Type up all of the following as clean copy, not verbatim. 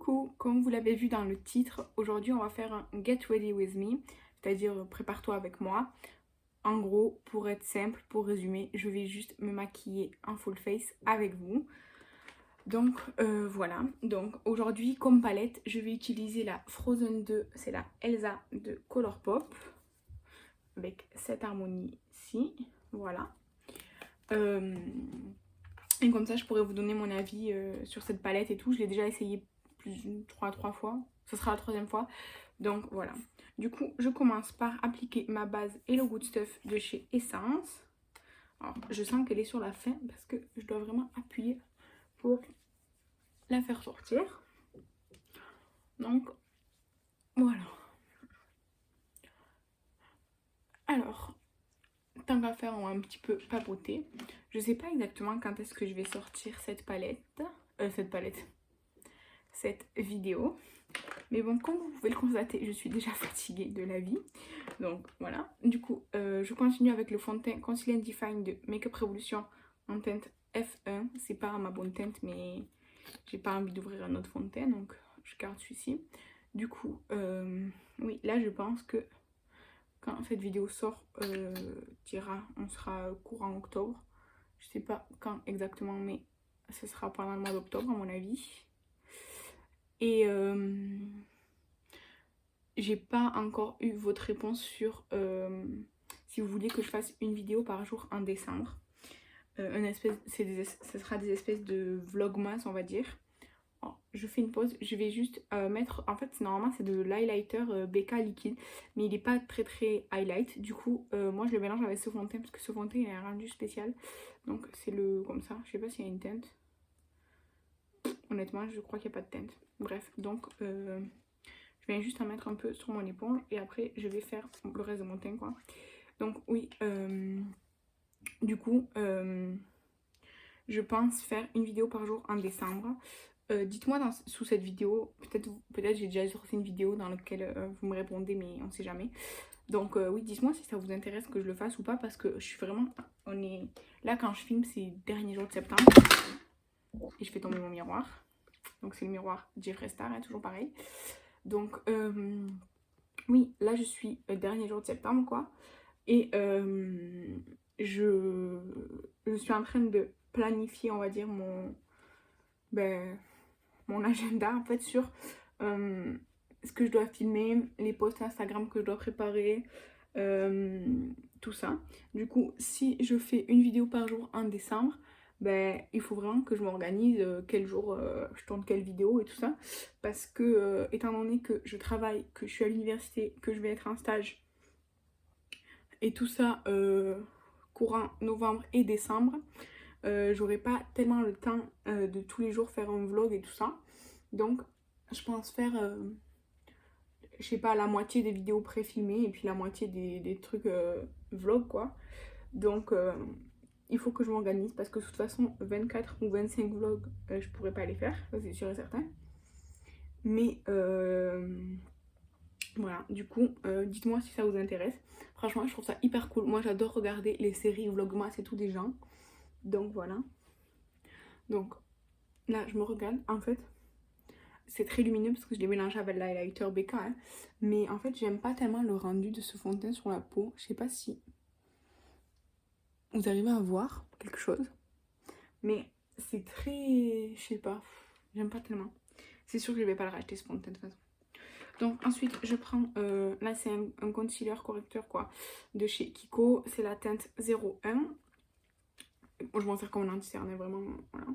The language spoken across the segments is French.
Coucou, comme vous l'avez vu dans le titre, aujourd'hui on va faire un Get Ready With Me, c'est-à-dire prépare-toi avec moi. En gros, pour être simple, pour résumer, je vais juste me maquiller en full face avec vous. Donc voilà, donc aujourd'hui comme palette, je vais utiliser la Frozen 2, c'est la Elsa de Colourpop, avec cette harmonie-ci, voilà. Et comme ça, je pourrais vous donner mon avis sur cette palette et tout. Je l'ai déjà essayé trois fois. Ce sera la troisième fois. Donc voilà. Du coup, je commence par appliquer ma base Hello Good Stuff de chez Essence. Alors, je sens qu'elle est sur la fin parce que je dois vraiment appuyer pour la faire sortir. Donc voilà. Alors, tant qu'à faire, on va un petit peu papoter. Je sais pas exactement quand est-ce que je vais sortir cette cette vidéo. Mais bon, comme vous pouvez le constater, je suis déjà fatiguée de la vie. Donc voilà. Du coup, je continue avec le fond de teint Conceal and Define de Makeup Revolution en teinte F1. C'est pas ma bonne teinte, mais j'ai pas envie d'ouvrir un autre fond de teint, donc je garde celui-ci. Du coup, oui, là je pense que quand cette vidéo sort, on sera courant octobre. Je sais pas quand exactement, mais ce sera pendant le mois d'octobre à mon avis. Et j'ai pas encore eu votre réponse sur si vous voulez que je fasse une vidéo par jour en décembre. Ce sera des espèces de vlogmas, on va dire. Alors, je fais une pause, je vais juste mettre, en fait normalement c'est de l'highlighter BK liquide, mais il est pas très highlight. Du coup moi je le mélange avec ce fond de teint parce que ce fond de teint il a un rendu spécial. Donc c'est le comme ça, je sais pas s'il y a une teinte. Honnêtement je crois qu'il n'y a pas de teinte. Bref, donc je viens juste en mettre un peu sur mon éponge et après je vais faire le reste de mon teint quoi. Donc oui, du coup, je pense faire une vidéo par jour en décembre. Dites-moi sous cette vidéo, peut-être j'ai déjà sorti une vidéo dans laquelle vous me répondez mais on sait jamais. Donc oui, dites-moi si ça vous intéresse que je le fasse ou pas parce que je suis vraiment... Là quand je filme c'est dernier jour de septembre et je fais tomber mon miroir. Donc c'est le miroir Jeffree Star, hein, toujours pareil. Donc oui, là je suis dernier jour de septembre quoi. Et je suis en train de planifier, on va dire, mon agenda en fait sur ce que je dois filmer, les posts Instagram que je dois préparer, tout ça. Du coup, si je fais une vidéo par jour en décembre, il faut vraiment que je m'organise quel jour je tourne quelle vidéo et tout ça. Parce que, étant donné que je travaille, que je suis à l'université, que je vais être en stage, et tout ça courant novembre et décembre, j'aurai pas tellement le temps de tous les jours faire un vlog et tout ça. Donc je pense faire je sais pas, la moitié des vidéos pré-filmées et puis la moitié des trucs vlog quoi. Donc il faut que je m'organise parce que de toute façon 24 ou 25 vlogs je pourrais pas les faire, ça c'est sûr et certain. Mais voilà, du coup, dites-moi si ça vous intéresse. Franchement, je trouve ça hyper cool. Moi, j'adore regarder les séries Vlogmas et tout des gens. Donc voilà. Donc là, je me regarde. En fait, c'est très lumineux parce que je l'ai mélangé avec l'highlighter BK. Hein. Mais en fait, j'aime pas tellement le rendu de ce fond de teint sur la peau. Je sais pas si vous arrivez à voir quelque chose. Mais c'est très... Je sais pas. J'aime pas tellement. C'est sûr que je vais pas le racheter ce fond de teint de toute façon. Donc ensuite je prends, là c'est un concealer correcteur quoi, de chez Kiko, c'est la teinte 01. Je m'en sers comme un anti-cerné vraiment, voilà.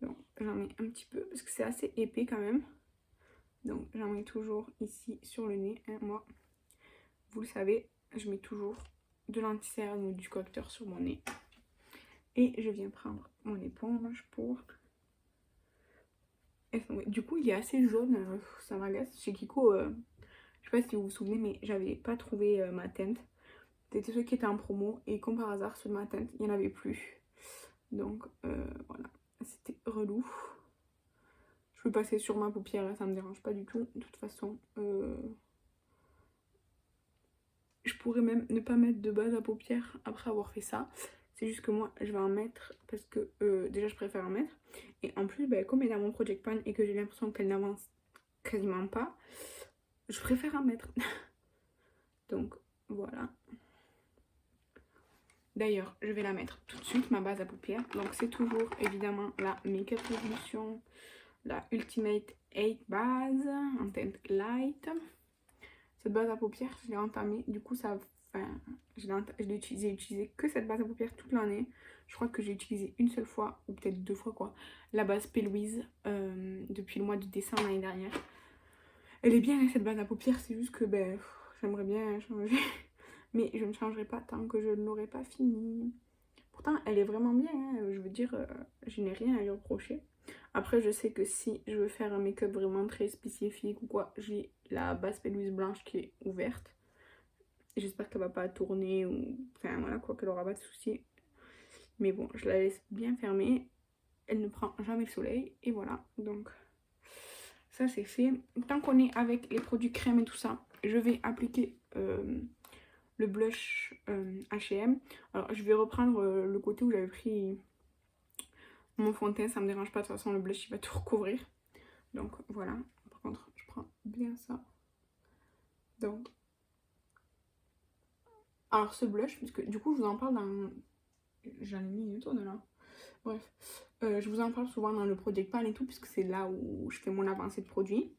Donc j'en mets un petit peu parce que c'est assez épais quand même. Donc j'en mets toujours ici sur le nez, hein, moi. Vous le savez, je mets toujours de l'anti-cerne ou du correcteur sur mon nez. Et je viens prendre mon éponge pour... Du coup il est assez jaune, ça m'agace. Chez Kiko... je sais pas si vous vous souvenez, mais j'avais pas trouvé ma teinte. C'était ceux qui étaient en promo et comme par hasard, ceux de ma teinte, il n'y en avait plus. Donc voilà, c'était relou. Je peux passer sur ma paupière, là, ça me dérange pas du tout. De toute façon, je pourrais même ne pas mettre de base à paupières après avoir fait ça. C'est juste que moi, je vais en mettre parce que déjà, je préfère en mettre. Et en plus, ben, comme elle est dans mon Project Pan et que j'ai l'impression qu'elle n'avance quasiment pas, je préfère en mettre. Donc, voilà. D'ailleurs, je vais la mettre tout de suite, ma base à paupières. Donc, c'est toujours, évidemment, la Makeup Revolution, la Ultimate 8 base en teinte light. Cette base à paupières, je l'ai entamée. Du coup, ça... Enfin, je l'ai utilisé que cette base à paupières toute l'année. Je crois que j'ai utilisé une seule fois, ou peut-être 2 fois, quoi. La base P. Louise, depuis le mois de décembre l'année dernière. Elle est bien, cette base à paupières. C'est juste que, ben, j'aimerais bien changer. Mais je ne changerai pas tant que je ne l'aurai pas fini. Pourtant, elle est vraiment bien, hein. Je veux dire, je n'ai rien à lui reprocher. Après, je sais que si je veux faire un make-up vraiment très spécifique ou quoi, j'ai la base P. Louise blanche qui est ouverte. J'espère qu'elle va pas tourner ou... Enfin, voilà, quoi, qu'elle aura pas de soucis. Mais bon, je la laisse bien fermée. Elle ne prend jamais le soleil. Et voilà, donc... Ça, c'est fait. Tant qu'on est avec les produits crème et tout ça, je vais appliquer... le blush H&M. Alors je vais reprendre le côté où j'avais pris mon fond de teint, ça me dérange pas, de toute façon le blush il va tout recouvrir. Donc voilà, par contre je prends bien ça. Donc, alors ce blush, puisque du coup je vous en parle dans... J'en ai mis une tonne là. Bref, je vous en parle souvent dans le Project Pan et tout, puisque c'est là où je fais mon avancée de produit.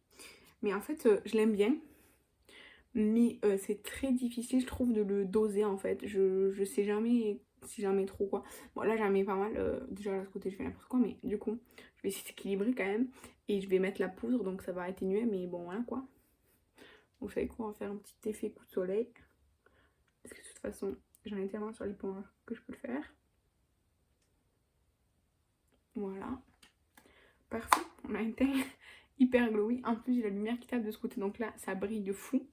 Mais en fait, je l'aime bien. Mais c'est très difficile, je trouve, de le doser en fait. Je sais jamais si j'en mets trop quoi. Bon, là j'en mets pas mal. Déjà là, de ce côté, je fais n'importe quoi. Mais du coup, je vais essayer d'équilibrer quand même. Et je vais mettre la poudre, donc ça va atténuer. Mais bon, voilà quoi. Vous savez quoi, on va faire un petit effet coup de soleil. Parce que de toute façon, j'en ai tellement sur l'éponge que je peux le faire. Voilà. Parfait. On a un teint hyper glowy. En plus, j'ai la lumière qui tape de ce côté. Donc là, ça brille de fou.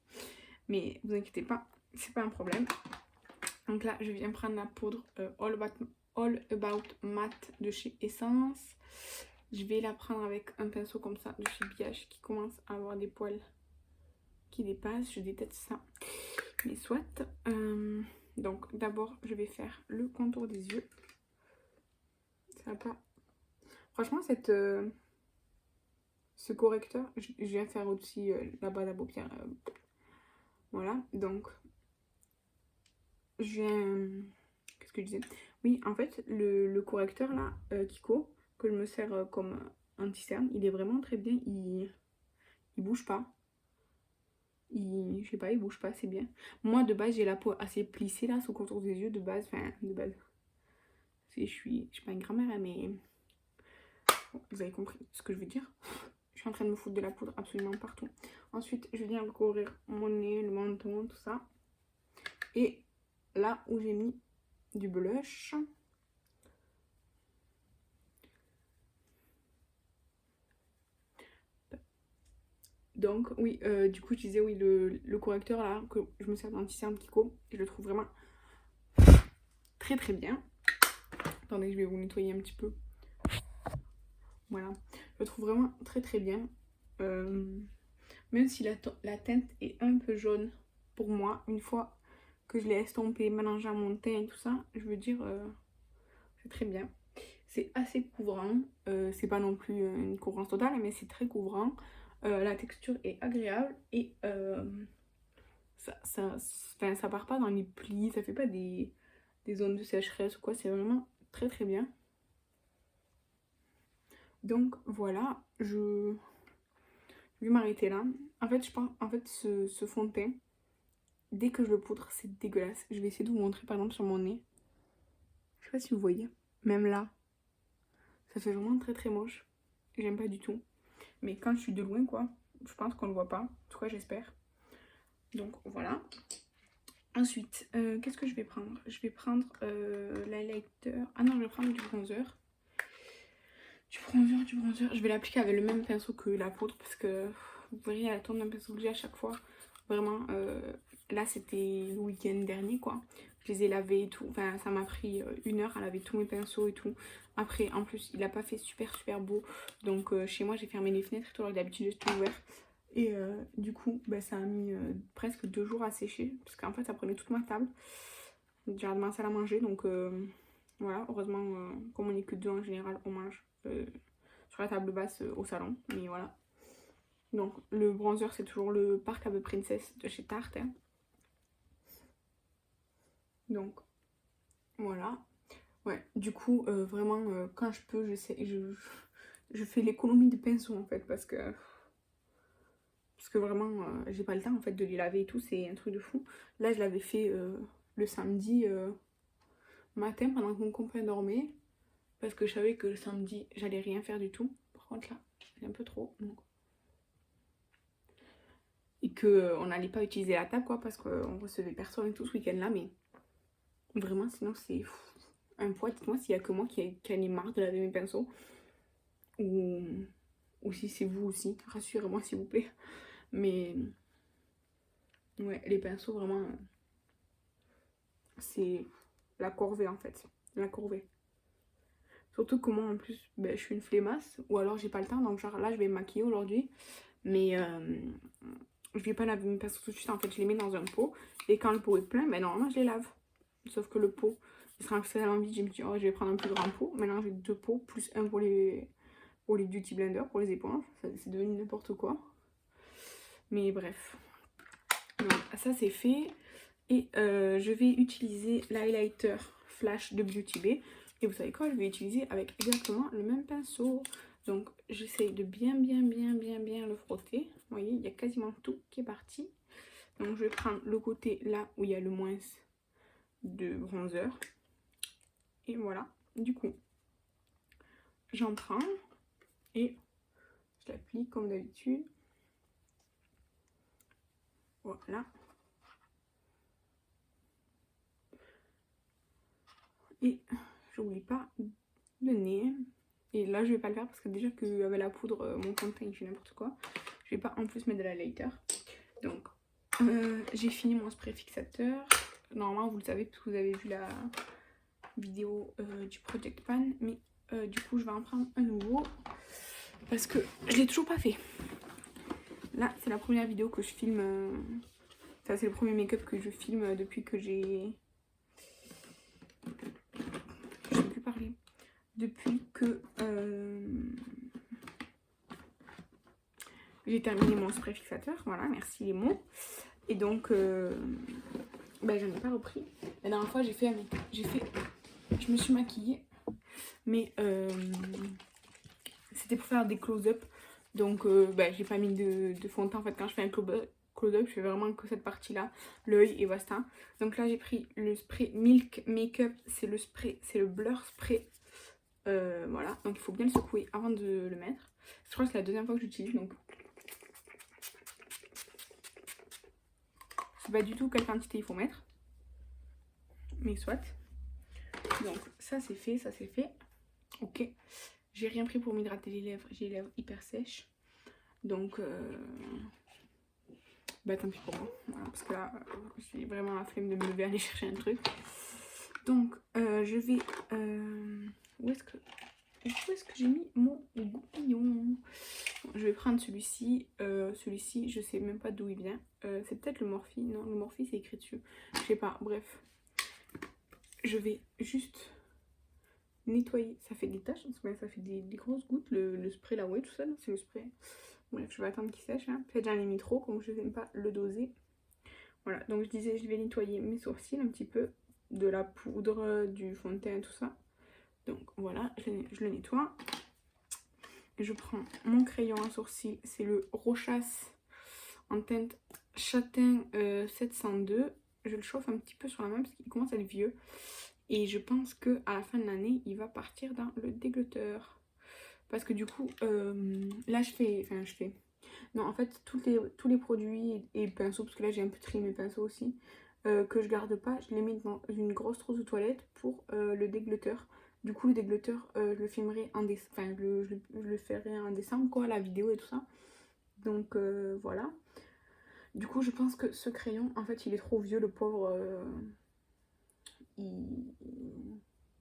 Mais vous inquiétez pas, c'est pas un problème. Donc là, je viens prendre la poudre All About Matte de chez Essence. Je vais la prendre avec un pinceau comme ça de chez BH qui commence à avoir des poils qui dépassent. Je déteste ça. Mais soit. Donc d'abord, je vais faire le contour des yeux. Ça va pas... Franchement, ce correcteur, je viens faire aussi la base à paupières. Voilà, donc je viens... Qu'est-ce que je disais? Oui, en fait, le correcteur là, Kiko, que je me sers comme anti-cerne, il est vraiment très bien. Il bouge pas. Je sais pas, il bouge pas, c'est bien. Moi, de base, j'ai la peau assez plissée là, sous le contour des yeux, de base. Enfin, de base. Je suis pas une grand-mère, hein, mais bon, vous avez compris ce que je veux dire. Je suis en train de me foutre de la poudre absolument partout. Ensuite, je viens recouvrir mon nez, le menton, tout ça. Et là où j'ai mis du blush. Donc oui, du coup je disais oui, le correcteur là, que je me sers d'anti-cerne Kiko, je le trouve vraiment très très bien. Attendez, je vais vous nettoyer un petit peu. Voilà, je le trouve vraiment très très bien. Même si la teinte est un peu jaune pour moi, une fois que je l'ai estompée, mélangée à mon teint et tout ça, je veux dire, c'est très bien. C'est assez couvrant, c'est pas non plus une couvrance totale, mais c'est très couvrant. La texture est agréable et ça part pas dans les plis, ça fait pas des zones de sécheresse ou quoi, c'est vraiment très très bien. Donc voilà, je vais m'arrêter là. En fait, je pense, en fait, ce fond de teint, dès que je le poudre, c'est dégueulasse. Je vais essayer de vous montrer par exemple sur mon nez. Je sais pas si vous voyez, même là, ça fait vraiment très très moche. J'aime pas du tout. Mais quand je suis de loin, quoi, je pense qu'on le voit pas. En tout cas, j'espère. Donc voilà. Ensuite, qu'est-ce que je vais prendre? Je vais prendre l'highlighter. Ah non, je vais prendre du bronzer. Du bronzer. Je vais l'appliquer avec le même pinceau que la poudre parce que vous verrez, elle tourne un pinceau que j'ai à chaque fois. Vraiment, là c'était le week-end dernier quoi. Je les ai lavés et tout. Enfin, ça m'a pris 1 heure à laver tous mes pinceaux et tout. Après, en plus, il a pas fait super beau. Donc, chez moi, j'ai fermé les fenêtres et tout. Alors d'habitude, j'ai tout ouvert. Et du coup, bah, ça a mis presque 2 jours à sécher. Parce qu'en fait, ça prenait toute ma table. J'ai de ma salle à manger. Donc, Voilà, heureusement, comme on est que deux en général, on mange sur la table basse au salon. Mais voilà. Donc le bronzer, c'est toujours le Park of Princess de chez Tarte. Hein. Donc voilà. Ouais, du coup, vraiment, quand je peux, je fais l'économie de pinceaux en fait, parce que vraiment, j'ai pas le temps en fait de les laver et tout, c'est un truc de fou. Là, je l'avais fait le samedi matin pendant que mon copain dormait, parce que je savais que le samedi, j'allais rien faire du tout. Par contre, là, c'est un peu trop. Donc. Et qu'on n'allait pas utiliser la table, quoi, parce qu'on recevait personne et tout ce week-end-là, mais vraiment, sinon, c'est un poids. Dites-moi s'il y a que moi qui en ai marre de laver mes pinceaux. Ou si c'est vous aussi, rassurez-moi s'il vous plaît. Mais ouais, les pinceaux vraiment c'est la corvée en fait. La corvée. Surtout que moi en plus ben, je suis une flemmasse ou alors j'ai pas le temps donc genre là je vais me maquiller aujourd'hui. Mais je vais pas laver mes pinceaux tout de suite en fait, je les mets dans un pot et quand le pot est plein, ben normalement je les lave. Sauf que le pot, il sera extrêmement vide, je me dis oh je vais prendre un plus grand pot. Maintenant j'ai deux pots plus un pour les beauty blenders, pour les éponges. C'est devenu n'importe quoi. Mais bref. Donc ça c'est fait. Et je vais utiliser l'highlighter Flash de Beauty Bay. Et vous savez quoi, je vais utiliser avec exactement le même pinceau. Donc j'essaye de bien le frotter. Vous voyez, il y a quasiment tout qui est parti. Donc je vais prendre le côté là où il y a le moins de bronzer. Et voilà, du coup, j'en prends et je l'applique comme d'habitude. Voilà. Et j'oublie pas le nez. Et là je vais pas le faire parce que déjà qu'avec la poudre mon teint il fait n'importe quoi. Je vais pas en plus mettre de l'highlighter. Donc j'ai fini mon spray fixateur. Normalement vous le savez parce que vous avez vu la vidéo du Project Pan. Mais du coup je vais en prendre un nouveau. Parce que je l'ai toujours pas fait. Là c'est la première vidéo que je filme. Ça c'est le premier make-up que je filme depuis que j'ai... Je sais plus parler. Depuis que j'ai terminé mon spray fixateur. Voilà, merci les mots. Et donc, bah, j'en ai pas repris. La dernière fois, je me suis maquillée. Mais c'était pour faire des close-up. Donc, bah, j'ai pas mis de fond de teint. En fait, quand je fais un close-up, je fais vraiment que cette partie-là, l'œil et basta. Donc là, j'ai pris le spray Milk Makeup. C'est le spray, c'est le blur spray. Voilà, donc il faut bien le secouer avant de le mettre. Je crois que c'est la deuxième fois que j'utilise, donc je sais pas du tout quelle quantité il faut mettre, mais soit. Donc ça c'est fait, ça c'est fait. Ok, j'ai rien pris pour m'hydrater les lèvres, j'ai les lèvres hyper sèches, donc bah tant pis pour moi, voilà, parce que là j'ai vraiment la flemme de me lever aller chercher un truc. Donc je vais où est-ce que j'ai mis mon goupillon? Je vais prendre celui-ci. Celui-ci, je sais même pas d'où il vient. C'est peut-être le Morphe. Non, le Morphe, c'est écrit dessus. Je sais pas. Bref. Je vais juste nettoyer. Ça fait des taches. Ça fait des grosses gouttes. Le spray là, ouais, tout ça. C'est le spray. Bref, je vais attendre qu'il sèche. Hein. Peut-être j'en ai mis trop, comme je n'aime pas le doser. Voilà. Donc je disais, je vais nettoyer mes sourcils un petit peu. De la poudre, du fond de teint, tout ça. Donc voilà, je le nettoie. Je prends mon crayon à sourcils, c'est le Rochas en teinte châtain 702. Je le chauffe un petit peu sur la main parce qu'il commence à être vieux. Et je pense qu'à la fin de l'année, il va partir dans le déglutteur. Parce que du coup, là je fais... Non, en fait, tous les produits et pinceaux, parce que là j'ai un peu trié mes pinceaux aussi, que je garde pas, je les mets dans une grosse trousse de toilette pour le déglutteur. Du coup, le déglutteur, je le filmerai en décembre, enfin, je le ferai en décembre, quoi, la vidéo et tout ça. Donc, voilà. Du coup, je pense que ce crayon, en fait, il est trop vieux, le pauvre.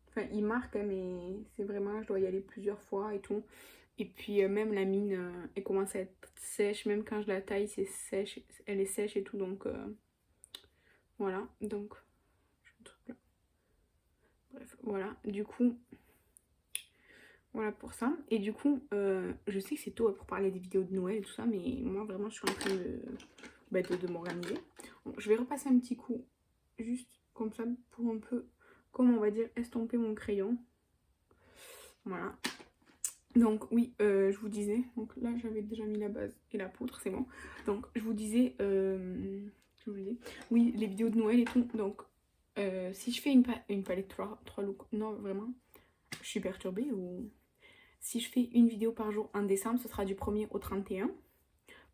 Enfin, il marque, hein, mais c'est vraiment, je dois y aller plusieurs fois et tout. Et puis, même la mine, elle commence à être sèche, même quand je la taille, c'est sèche, elle est sèche et tout, donc, voilà. Donc, je Bref, voilà, du coup, voilà pour ça. Et du coup, je sais que c'est tôt pour parler des vidéos de Noël et tout ça, mais moi vraiment je suis en train de m'organiser. Bon, je vais repasser un petit coup, juste comme ça, pour un peu, comme on va dire, estomper mon crayon. Voilà. Donc oui, je vous disais, donc là j'avais déjà mis la base et la poudre, c'est bon. Donc je vous disais, oui, les vidéos de Noël et tout. Donc si je fais une palette 3 looks, non vraiment, je suis perturbée ou... Si je fais une vidéo par jour en décembre, ce sera du 1er au 31,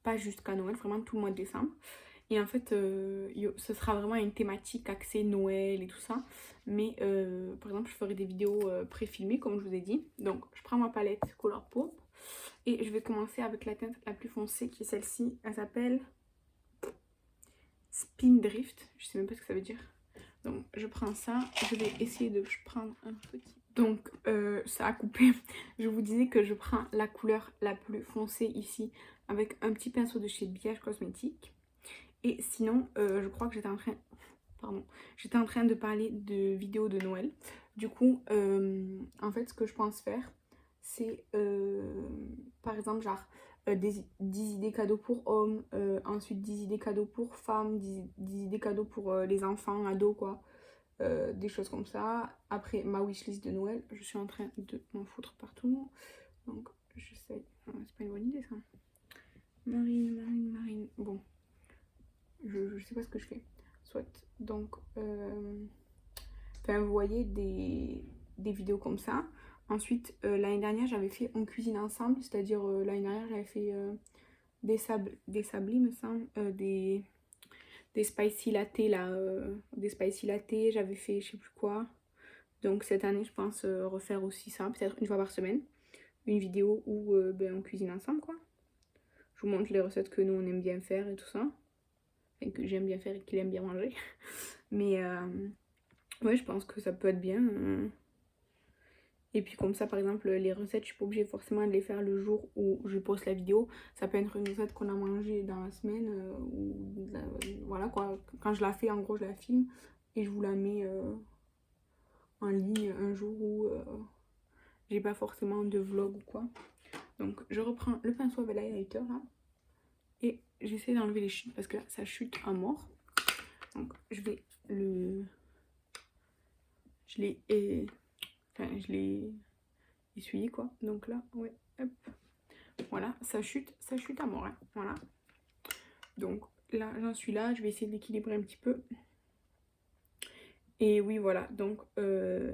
pas jusqu'à Noël, vraiment tout le mois de décembre. Et en fait, ce sera vraiment une thématique axée Noël et tout ça. Mais par exemple, je ferai des vidéos pré-filmées, comme je vous ai dit. Donc, je prends ma palette Colourpop et je vais commencer avec la teinte la plus foncée, qui est celle-ci. Elle s'appelle Spindrift. Je sais même pas ce que ça veut dire. Donc, je prends ça. Je vais essayer de prendre un petit... Donc, ça a coupé. Je vous disais que je prends la couleur la plus foncée ici avec un petit pinceau de chez BH Cosmetics. Et sinon, je crois que j'étais en train de parler de vidéos de Noël. Du coup, en fait, ce que je pense faire, c'est par exemple, genre 10 idées cadeaux pour hommes, ensuite 10 idées cadeaux pour femmes, 10 idées cadeaux pour les enfants, ados, quoi. Des choses comme ça. Après, ma wishlist de Noël, je suis en train de m'en foutre partout. Donc, j'essaie. C'est pas une bonne idée, ça. Marine. Bon. Je sais pas ce que je fais. Soit. Donc, enfin, vous voyez des vidéos comme ça. Ensuite, l'année dernière, j'avais fait On cuisine ensemble. C'est-à-dire, l'année dernière, j'avais fait des sablis, me semble. Des spicy latte, là. Des spicy latte. J'avais fait je sais plus quoi. Donc, cette année, je pense refaire aussi ça. Peut-être une fois par semaine. Une vidéo où ben, on cuisine ensemble, quoi. Je vous montre les recettes que nous, on aime bien faire et tout ça. Enfin, que j'aime bien faire et qu'il aime bien manger. Mais ouais, je pense que ça peut être bien. Et puis comme ça, par exemple, les recettes, je suis pas obligée forcément de les faire le jour où je poste la vidéo. Ça peut être une recette qu'on a mangée dans la semaine. Voilà quoi. Quand je la fais, en gros, je la filme et je vous la mets en ligne un jour où j'ai pas forcément de vlog ou quoi. Donc je reprends le pinceau avec l'highlighter là. Et j'essaie d'enlever les chutes parce que là, ça chute à mort. Donc je vais le... Je l'ai essuyé quoi. Donc là, ouais, hop. Voilà, ça chute à mort. Hein. Voilà. Donc là, j'en suis là. Je vais essayer d'équilibrer un petit peu. Et oui, voilà. Donc,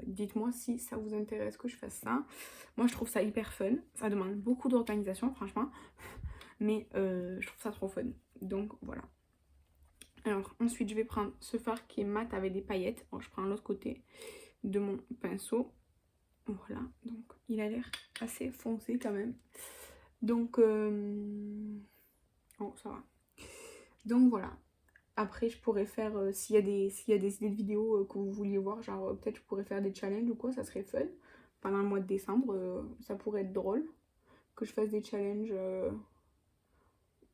dites-moi si ça vous intéresse que je fasse ça. Moi, je trouve ça hyper fun. Ça demande beaucoup d'organisation, franchement. Mais je trouve ça trop fun. Donc, voilà. Alors, ensuite, je vais prendre ce fard qui est mat avec des paillettes. Bon, je prends l'autre côté de mon pinceau. Voilà. Donc, il a l'air assez foncé quand même. Donc, oh, ça va. Donc, voilà. Après, je pourrais faire, s'il y a des idées de vidéos que vous vouliez voir, genre peut-être je pourrais faire des challenges ou quoi, ça serait fun. Pendant le mois de décembre, ça pourrait être drôle que je fasse des challenges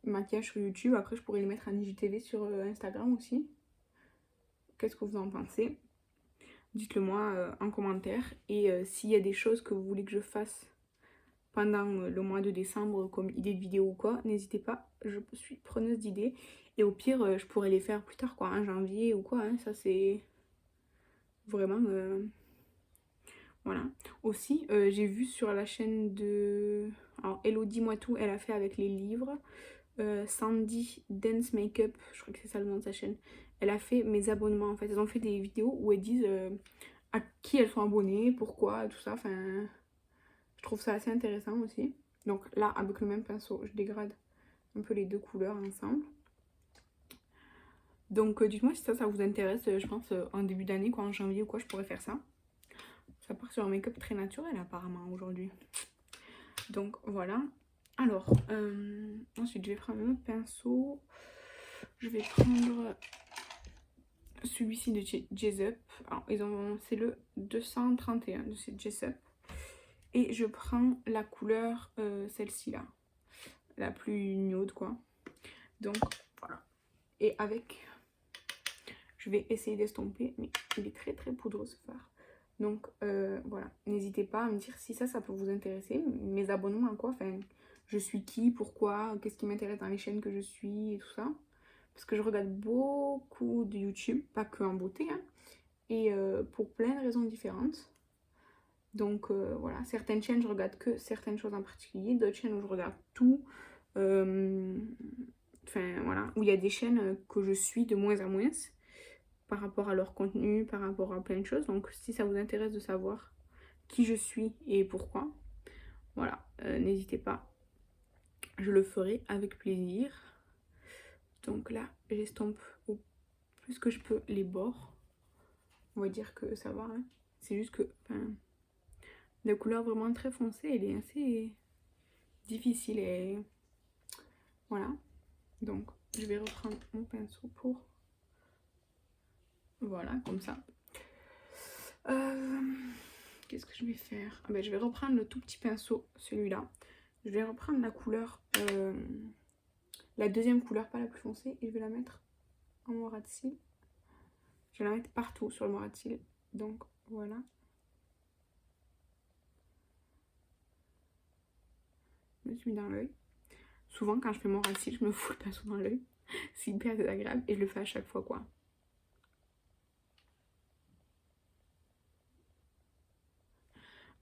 maquillage sur YouTube. Après, je pourrais les mettre en IGTV sur Instagram aussi. Qu'est-ce que vous en pensez? Dites-le moi en commentaire. Et s'il y a des choses que vous voulez que je fasse pendant le mois de décembre comme idée de vidéo ou quoi, n'hésitez pas, je suis preneuse d'idées. Et au pire, je pourrais les faire plus tard, quoi, en janvier ou quoi, hein, ça c'est vraiment... Voilà. Aussi, j'ai vu sur la chaîne de... Alors, Elodie Moi Tout, elle a fait avec les livres. Sandy Dance Makeup, je crois que c'est ça le nom de sa chaîne. Elle a fait mes abonnements, en fait. Elles ont fait des vidéos où elles disent à qui elles sont abonnées, pourquoi, tout ça. Enfin, je trouve ça assez intéressant aussi. Donc là, avec le même pinceau, je dégrade un peu les deux couleurs ensemble. Donc dites-moi si ça vous intéresse, je pense en début d'année, quoi, en janvier ou quoi, je pourrais faire ça. Ça part sur un make-up très naturel apparemment aujourd'hui. Donc voilà. Alors, ensuite je vais prendre un autre pinceau. Je vais prendre celui-ci de Jessup. Alors, c'est le 231 de chez Jessup. Et je prends la couleur, celle-ci là. La plus nude quoi. Donc voilà. Et avec... Je vais essayer d'estomper, mais il est très très poudreux ce fard. Donc voilà, n'hésitez pas à me dire si ça peut vous intéresser. Mes abonnements à quoi, enfin, je suis qui, pourquoi, qu'est-ce qui m'intéresse dans les chaînes que je suis et tout ça. Parce que je regarde beaucoup de YouTube, pas que en beauté, hein, et pour plein de raisons différentes. Donc voilà, certaines chaînes je regarde que certaines choses en particulier, d'autres chaînes où je regarde tout. Enfin voilà, où il y a des chaînes que je suis de moins en moins par rapport à leur contenu, par rapport à plein de choses. Donc si ça vous intéresse de savoir qui je suis et pourquoi, voilà, n'hésitez pas, je le ferai avec plaisir. Donc là, j'estompe au plus que je peux les bords. On va dire que ça va, hein. C'est juste que la couleur vraiment très foncée, elle est assez difficile et voilà. Donc je vais reprendre mon pinceau pour, voilà, comme ça. Qu'est-ce que je vais faire? Ah ben, je vais reprendre le tout petit pinceau, celui-là. Je vais reprendre la couleur, la deuxième couleur, pas la plus foncée, et je vais la mettre en mon ras de cils. Je vais la mettre partout sur le mon ras de cils. Donc voilà. Je me suis mis dans l'œil. Souvent quand je fais mon ras de cils, je me fous le pinceau dans l'œil. C'est hyper désagréable et je le fais à chaque fois, quoi.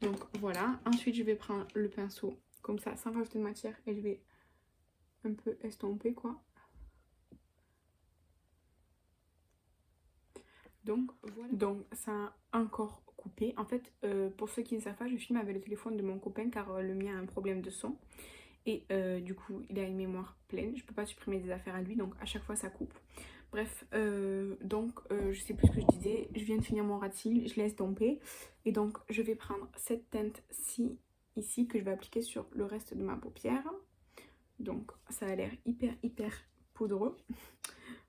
Donc voilà. Ensuite je vais prendre le pinceau comme ça, sans rajouter de matière, et je vais un peu estomper, quoi. Donc voilà. Donc ça a encore coupé. En fait, pour ceux qui ne savent pas, je filme avec le téléphone de mon copain car le mien a un problème de son. Et du coup, il a une mémoire pleine. Je peux pas supprimer des affaires à lui, donc à chaque fois ça coupe. Bref, donc je sais plus ce que je disais. Je viens de finir mon ras de cils, je laisse tomber. Et donc je vais prendre cette teinte-ci, ici, que je vais appliquer sur le reste de ma paupière. Donc ça a l'air hyper poudreux.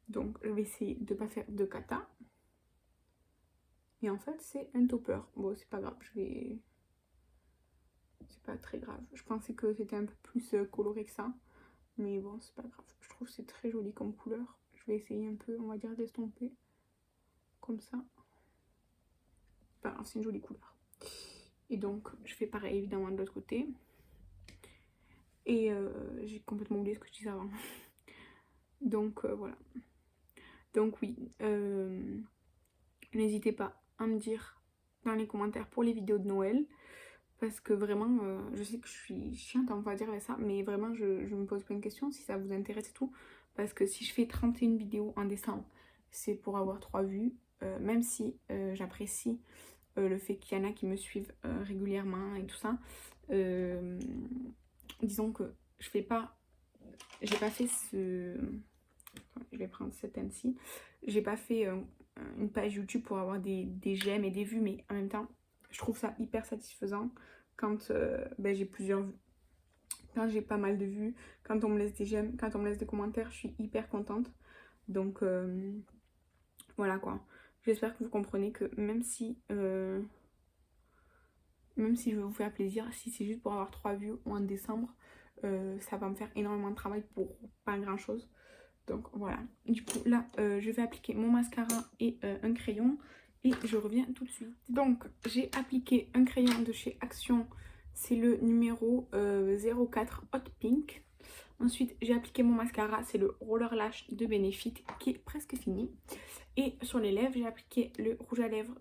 Donc je vais essayer de pas faire de cata. Et en fait c'est un topper. Bon, c'est pas grave, c'est pas très grave. Je pensais que c'était un peu plus coloré que ça. Mais bon, c'est pas grave. Je trouve que c'est très joli comme couleur. Je vais essayer un peu, on va dire, d'estomper. Comme ça. Enfin, c'est une jolie couleur. Et donc, je fais pareil évidemment de l'autre côté. Et j'ai complètement oublié ce que je disais avant. Donc, voilà. Donc oui, n'hésitez pas à me dire dans les commentaires pour les vidéos de Noël. Parce que vraiment, je sais que je suis chiante, on va dire ça, mais vraiment, je me pose plein de questions si ça vous intéresse et tout. Parce que si je fais 31 vidéos en décembre, c'est pour avoir 3 vues. Même si j'apprécie le fait qu'il y en a qui me suivent régulièrement et tout ça. Disons que je fais pas... J'ai pas fait ce... Je vais prendre cette teinte-ci. J'ai pas fait une page YouTube pour avoir des j'aime et des vues, mais en même temps, je trouve ça hyper satisfaisant quand j'ai plusieurs vues. Quand j'ai pas mal de vues, quand on me laisse des j'aime, quand on me laisse des commentaires, je suis hyper contente. Donc voilà quoi. J'espère que vous comprenez que même si je veux vous faire plaisir, si c'est juste pour avoir 3 vues en décembre, ça va me faire énormément de travail pour pas grand chose. Donc voilà, du coup là je vais appliquer mon mascara et un crayon et je reviens tout de suite. Donc j'ai appliqué un crayon de chez Action, c'est le numéro 04 Hot Pink. Ensuite j'ai appliqué mon mascara, c'est le Roller Lash de Benefit qui est presque fini. Et sur les lèvres j'ai appliqué le rouge à lèvres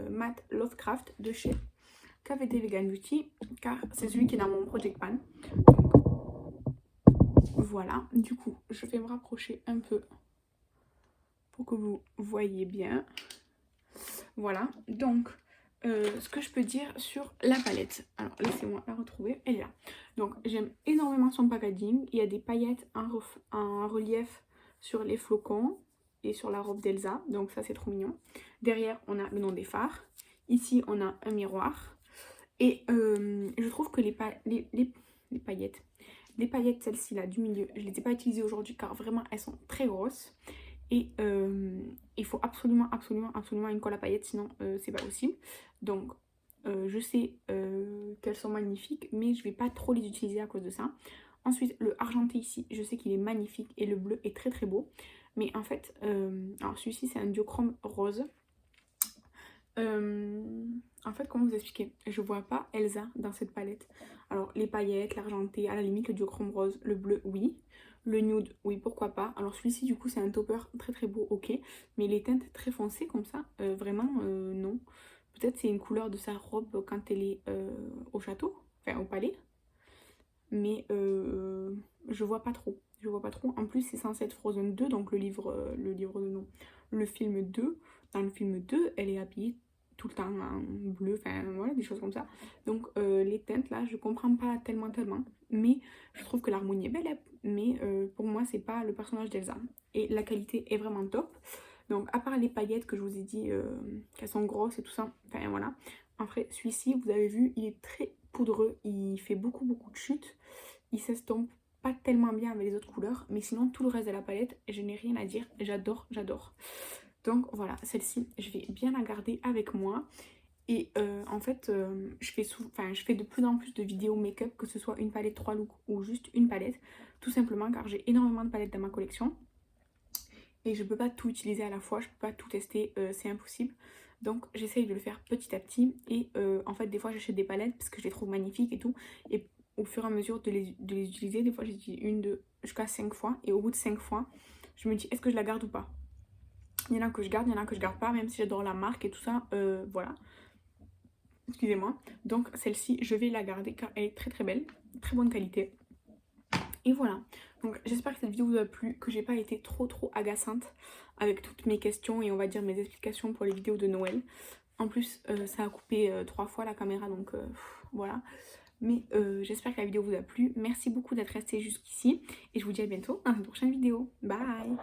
Matte Lovecraft de chez KVD Vegan Beauty car c'est celui qui est dans mon Project Pan. Voilà, du coup, je vais me rapprocher un peu pour que vous voyez bien. Voilà, donc, ce que je peux dire sur la palette. Alors, laissez-moi la retrouver, elle est là. Donc, j'aime énormément son packaging. Il y a des paillettes en relief sur les flocons et sur la robe d'Elsa. Donc, ça, c'est trop mignon. Derrière, on a le nom des phares. Ici, on a un miroir. Et je trouve que les paillettes... Les paillettes, celles-ci là du milieu, je ne les ai pas utilisées aujourd'hui car vraiment elles sont très grosses. Et il faut absolument une colle à paillettes, sinon c'est pas possible. Donc je sais qu'elles sont magnifiques, mais je ne vais pas trop les utiliser à cause de ça. Ensuite, le argenté ici, je sais qu'il est magnifique et le bleu est très beau. Mais en fait, alors celui-ci c'est un duochrome rose. En fait, comment vous expliquer? Je vois pas Elsa dans cette palette. Alors, les paillettes, l'argenté, à la limite, le duochrome rose, le bleu, oui. Le nude, oui, pourquoi pas. Alors, celui-ci, du coup, c'est un topper très très beau, ok. Mais les teintes très foncées comme ça, vraiment, non. Peut-être c'est une couleur de sa robe quand elle est au château, enfin au palais. Mais je vois pas trop. Je vois pas trop. En plus, c'est censé être Frozen 2, donc le livre de nom, le film 2. Dans le film 2, elle est habillée tout le temps en bleu, enfin voilà, des choses comme ça. Donc les teintes là, je comprends pas tellement. Mais je trouve que l'harmonie est belle, hein. Mais pour moi, c'est pas le personnage d'Elsa. Et la qualité est vraiment top. Donc à part les paillettes que je vous ai dit qu'elles sont grosses et tout ça, enfin voilà. En vrai, celui-ci, vous avez vu, il est très poudreux, il fait beaucoup de chutes, il s'estompe pas tellement bien avec les autres couleurs, mais sinon tout le reste de la palette, je n'ai rien à dire, j'adore. Donc voilà, celle-ci, je vais bien la garder avec moi. Et en fait, je fais de plus en plus de vidéos make-up, que ce soit une palette 3 looks ou juste une palette, tout simplement car j'ai énormément de palettes dans ma collection. Et je peux pas tout utiliser à la fois, je peux pas tout tester, c'est impossible. Donc j'essaye de le faire petit à petit. Et en fait, des fois j'achète des palettes parce que je les trouve magnifiques et tout. Et au fur et à mesure de les utiliser, des fois j'ai dit une, deux, jusqu'à 5 fois. Et au bout de 5 fois, je me dis est-ce que je la garde ou pas. Il y en a que je garde, il y en a que je garde pas, même si j'adore la marque et tout ça, voilà. Excusez-moi. Donc celle-ci, je vais la garder car elle est très très belle, très bonne qualité. Et voilà, donc j'espère que cette vidéo vous a plu, que j'ai pas été trop agaçante avec toutes mes questions et on va dire mes explications pour les vidéos de Noël. En plus, ça a coupé 3 fois la caméra, donc voilà. Mais j'espère que la vidéo vous a plu. Merci beaucoup d'être resté jusqu'ici et je vous dis à bientôt dans une prochaine vidéo. Bye!